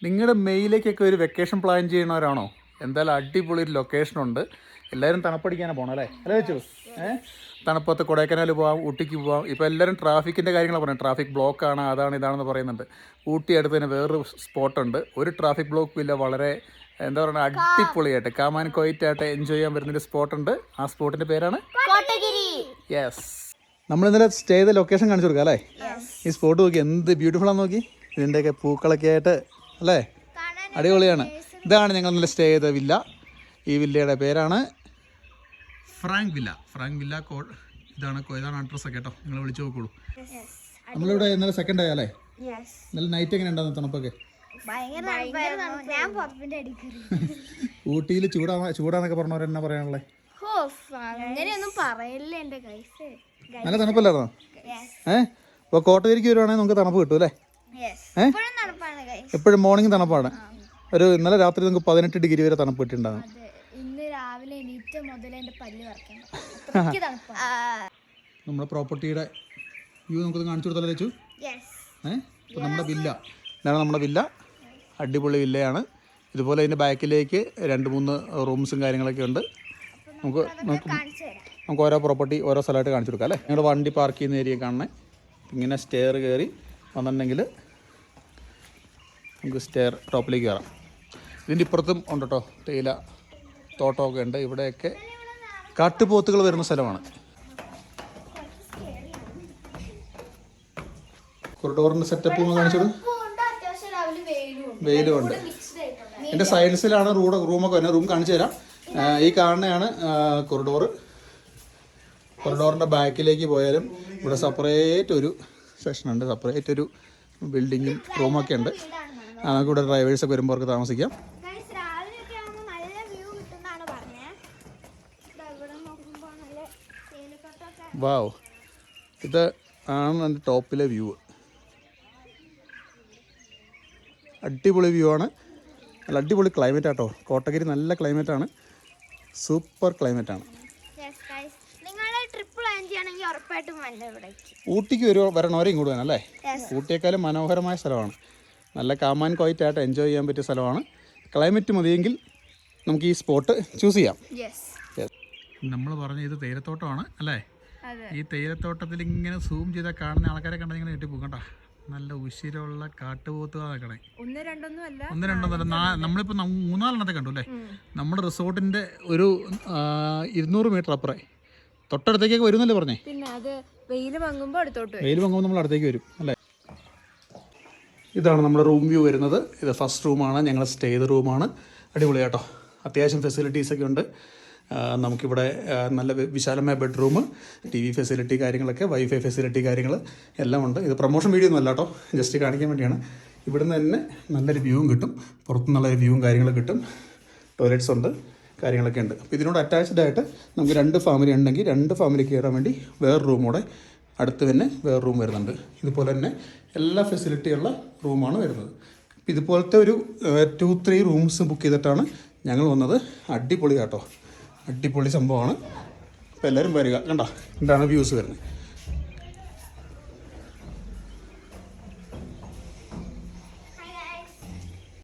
നിങ്ങളുടെ മെയിലേക്കൊക്കെ ഒരു vacation plan ചെയ്യണവരാണോ? എന്തായാലും അടിപൊളി ഒരു ലൊക്കേഷനുണ്ട്. എല്ലാവരും തണുപ്പടിക്കാനാണ് പോകണം അല്ലേ വെച്ചു? തണുപ്പത്ത് കൊടൈക്കനാൽ പോവാം, ഊട്ടിക്ക് പോവാം. ഇപ്പോൾ എല്ലാവരും ട്രാഫിക്കിൻ്റെ കാര്യങ്ങളാണ് പറയുന്നത്. ട്രാഫിക് ബ്ലോക്കാണ്, അതാണ് ഇതാണെന്ന് പറയുന്നുണ്ട്. ഊട്ടി അടുത്ത് തന്നെ വേറൊരു സ്പോട്ടുണ്ട്. ഒരു ട്രാഫിക് ബ്ലോക്കും ഇല്ല. വളരെ എന്താ പറയുക, അടിപൊളിയായിട്ട് കാമാൻ കോയിറ്റായിട്ട് എൻജോയ് ചെയ്യാൻ വരുന്നൊരു സ്പോട്ടുണ്ട്. ആ സ്പോട്ടിൻ്റെ പേരാണ് യെസ്. നമ്മൾ ഇന്നലെ സ്റ്റേ ചെയ്ത ലൊക്കേഷൻ കാണിച്ചു കൊടുക്കാം അല്ലേ? ഈ സ്പോട്ട് നോക്കി, എന്ത് ബ്യൂട്ടിഫുൾ ആണെന്ന് നോക്കി. ഇതിൻ്റെയൊക്കെ പൂക്കളൊക്കെ ആയിട്ട് അല്ലേ, അടിപൊളിയാണ്. ഇതാണ് ഞങ്ങൾ ഇന്നലെ സ്റ്റേ ചെയ്ത വില്ല. ഈ വില്ലയുടെ പേരാണ് ഫ്രാങ്ക് വില്ല. ഇതാണ് അഡ്രസ്സൊക്കെ കേട്ടോ, നിങ്ങൾ വിളിച്ചു നോക്കോളൂ. നമ്മളിവിടെ ഇന്നലെ സെക്കൻഡ് ആയല്ലേ? ഇന്നലെ നൈറ്റ് എങ്ങനെ ഉണ്ടായിരുന്നു തണുപ്പൊക്കെ? ഊട്ടിയിൽ ചൂടാന്നൊക്കെ പറഞ്ഞവരെന്നാ പറയാനുള്ളത്? നല്ല തണുപ്പല്ലായിരുന്നോ? ഇപ്പോൾ കോട്ടഗിരിക്ക് വരുവാണെങ്കിൽ നമുക്ക് തണുപ്പ് കിട്ടും അല്ലേ? എപ്പോഴും മോർണിംഗ് തണുപ്പാണ്. ഒരു ഇന്നലെ രാത്രി നമുക്ക് 18 ഡിഗ്രി വരെ തണുപ്പ് കിട്ടിയിട്ടുണ്ടാകും. നമ്മുടെ പ്രോപ്പർട്ടിയുടെ വ്യൂ നമുക്ക് കാണിച്ചു കൊടുത്താലോ ചേച്ചു? ഇപ്പം നമ്മുടെ വില്ല ഇതാണ്. നമ്മുടെ വില്ല അടിപൊളി വില്ലയാണ്. ഇതുപോലെ ഇതിൻ്റെ ബാക്കിലേക്ക് 2-3 റൂംസും കാര്യങ്ങളൊക്കെ ഉണ്ട്. നമുക്ക് ഓരോ പ്രോപ്പർട്ടി ഓരോ സ്ഥലമായിട്ട് കാണിച്ചു കൊടുക്കാം അല്ലേ? ഞങ്ങളുടെ വണ്ടി പാർക്ക് ചെയ്യുന്ന ഏരിയ കാണണേ. ഇങ്ങനെ സ്റ്റെയർ കയറി വന്നിട്ടുണ്ടെങ്കിൽ നമുക്ക് സ്റ്റെയർ ടോപ്പിലേക്ക് കയറാം. ഇതിൻ്റെ ഇപ്പുറത്തും ഉണ്ട് കേട്ടോ തേയില തോട്ടമൊക്കെ ഉണ്ട്. ഇവിടെയൊക്കെ കാട്ടുപോത്തുകൾ വരുന്ന സ്ഥലമാണ്. കൊറിഡോറിൻ്റെ സെറ്റപ്പ് ഒന്ന് കാണിച്ചോളൂ. വെയിലുമുണ്ട്. എൻ്റെ സൈഡ്സിലാണ് റൂമൊക്കെ വരുന്നത്. റൂം കാണിച്ചു തരാം. ഈ കാണുന്നതാണ് കൊറിഡോറിൻ്റെ ബാക്കിലേക്ക് പോയാലും ഇവിടെ സെപ്പറേറ്റ് ഒരു സെക്ഷനുണ്ട്. സെപ്പറേറ്റ് ഒരു ബിൽഡിങ്ങും റൂമൊക്കെ ഉണ്ട്. നമുക്ക് ഇവിടെ ഡ്രൈവേഴ്സൊക്കെ വരുമ്പോൾ അവർക്ക് താമസിക്കാം. വാവ്, ഇത് ആണ് എൻ്റെ ടോപ്പിലെ വ്യൂ. അടിപൊളി വ്യൂ ആണ്. നല്ല അടിപൊളി ക്ലൈമറ്റ് ആട്ടോ. കോട്ടഗിരി നല്ല ക്ലൈമറ്റാണ്, സൂപ്പർ ക്ലൈമറ്റാണ്. ഊട്ടിക്ക് വരണവരെ ഇങ്ങോട്ട് വേണം അല്ലേ? ഊട്ടിയേക്കാളും മനോഹരമായ സ്ഥലമാണ്. നല്ല കാമാൻ കോയിറ്റായിട്ട് എൻജോയ് ചെയ്യാൻ പറ്റിയ സ്ഥലമാണ്. ക്ലൈമറ്റ് മതിയെങ്കിൽ നമുക്ക് ഈ സ്പോട്ട് ചൂസ് ചെയ്യാം. നമ്മൾ പറഞ്ഞ ഇത് തേയിലത്തോട്ടമാണ് അല്ലേ? ഈ തേയിലത്തോട്ടത്തിൽ ഇങ്ങനെ സൂം ചെയ്താൽ കാണുന്ന ആൾക്കാരെ കണ്ടാൽ ഇങ്ങനെ കിട്ടിപ്പോകും കേട്ടോ. നല്ല ഉശിരമുള്ള കാട്ടുപോത്തുകൾ നിൽക്കണേ. 1-2 നമ്മളിപ്പോൾ 3-4 കണ്ടു അല്ലേ? നമ്മുടെ റിസോർട്ടിൻ്റെ ഒരു 200 മീറ്റർ അപ്പുറം തൊട്ടടുത്തേക്കൊക്കെ വരുന്നല്ലേ പറഞ്ഞേ? വെയിൽ മങ്ങുമ്പോൾ നമ്മൾ അടുത്തേക്ക് വരും അല്ലേ? ഇതാണ് നമ്മുടെ റൂം വ്യൂ വരുന്നത്. ഇത് ഫസ്റ്റ് റൂമാണ്, ഞങ്ങൾ സ്റ്റേ ചെയ്ത റൂമാണ്. അടിപൊളി കേട്ടോ. അത്യാവശ്യം ഫെസിലിറ്റീസൊക്കെ ഉണ്ട്. നമുക്കിവിടെ നല്ല വിശാലമായ ബെഡ്റൂം, TV ഫെസിലിറ്റി കാര്യങ്ങളൊക്കെ, വൈഫൈ ഫെസിലിറ്റി കാര്യങ്ങൾ എല്ലാം ഉണ്ട്. ഇത് പ്രൊമോഷൻ വീഡിയോ ഒന്നും അല്ല കേട്ടോ, ജസ്റ്റ് കാണിക്കാൻ വേണ്ടിയാണ്. ഇവിടുന്ന് തന്നെ നല്ലൊരു വ്യൂവും കിട്ടും, പുറത്തുനിന്നുള്ളൊരു വ്യൂവും കാര്യങ്ങളും കിട്ടും. ടോയ്ലറ്റ്സ് ഉണ്ട്, കാര്യങ്ങളൊക്കെ ഉണ്ട്. അപ്പോൾ ഇതിനോട് അറ്റാച്ച്ഡ് ആയിട്ട് നമുക്ക് 2 ഫാമിലി ഉണ്ടെങ്കിൽ 2 ഫാമിലിക്ക് കയറാൻ വേണ്ടി വേറെ റൂമോടെ അടുത്ത് തന്നെ വേറെ റൂം വരുന്നുണ്ട്. ഇതുപോലെ തന്നെ എല്ലാ ഫെസിലിറ്റിയുള്ള റൂമാണ് വരുന്നത്. അപ്പോൾ ഇതുപോലത്തെ ഒരു 2-3 റൂംസ് ബുക്ക് ചെയ്തിട്ടാണ് ഞങ്ങൾ വന്നത്. അടിപൊളി കേട്ടോ, അടിപൊളി സംഭവമാണ്. അപ്പോൾ എല്ലാവരും വരിക. കണ്ടോ, എന്താണ് വ്യൂസ് വരുന്നത്.